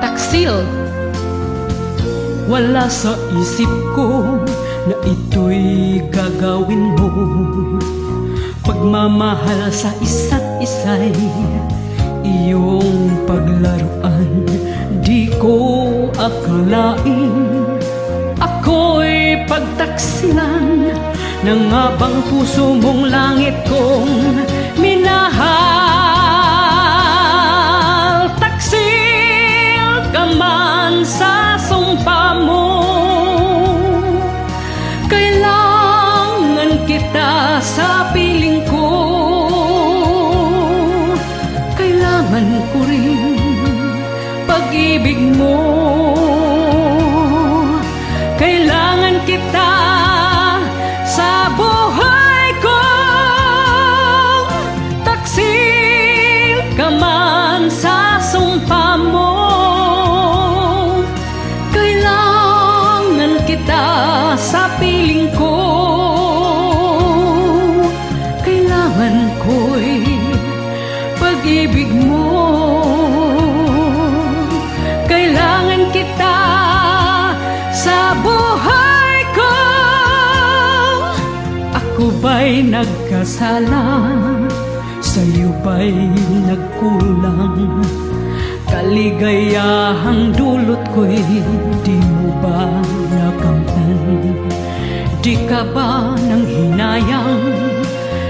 Taksil. Wala sa isip ko na ito'y gagawin mo. Pagmamahal sa isa't isa'y iyong paglaruan. Di ko akalain ako'y pagtaksilan ng abang puso mong langit kong minahal. Taksil ka man sa sumpa mo, kailangan kita sa piling ko. Kailangan ko rin pag-ibig mo. Kailangan kita sa buhay ko. Taksil ka man sa sumpa mo, kailangan kita sa piling ko. Kailangan ko'y pag-ibig mo. Kailangan kita sa buhay ko. Ako ba'y nagkasala? Sa'yo ba'y nagkulang? Kaligayahang dulot ko'y di mo ba nakamtan? Di ka ba nang hinayang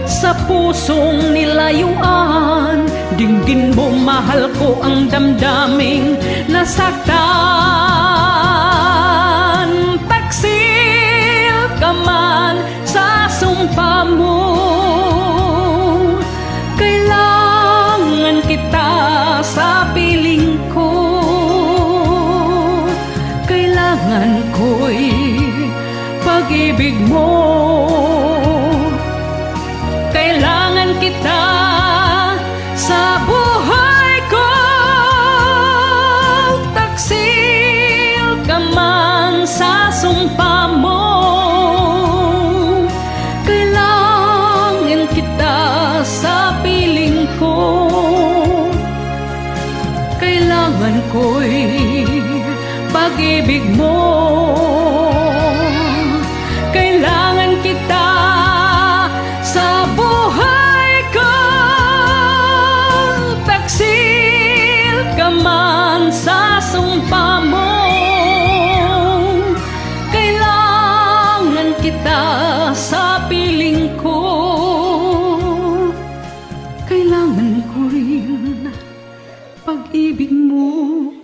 sa pusong nilayuan? Dinggin mo, mahal ko ang damdaming nasaktan. Taksil ka man sa sumpa mo, kailangan kita sa piling ko. Kailangan ko'y pag-ibig mo. Kailangan kita sa buhay ko. Taksil ka man sa sumpa mo, kailangan kita sa piling ko. Kailangan ko'y pag-ibig mo. Kailangan kita sa buhay ko. Taksil ka man sa sumpa mo, kailangan kita sa piling ko. Kailangan ko rin pag-ibig mo.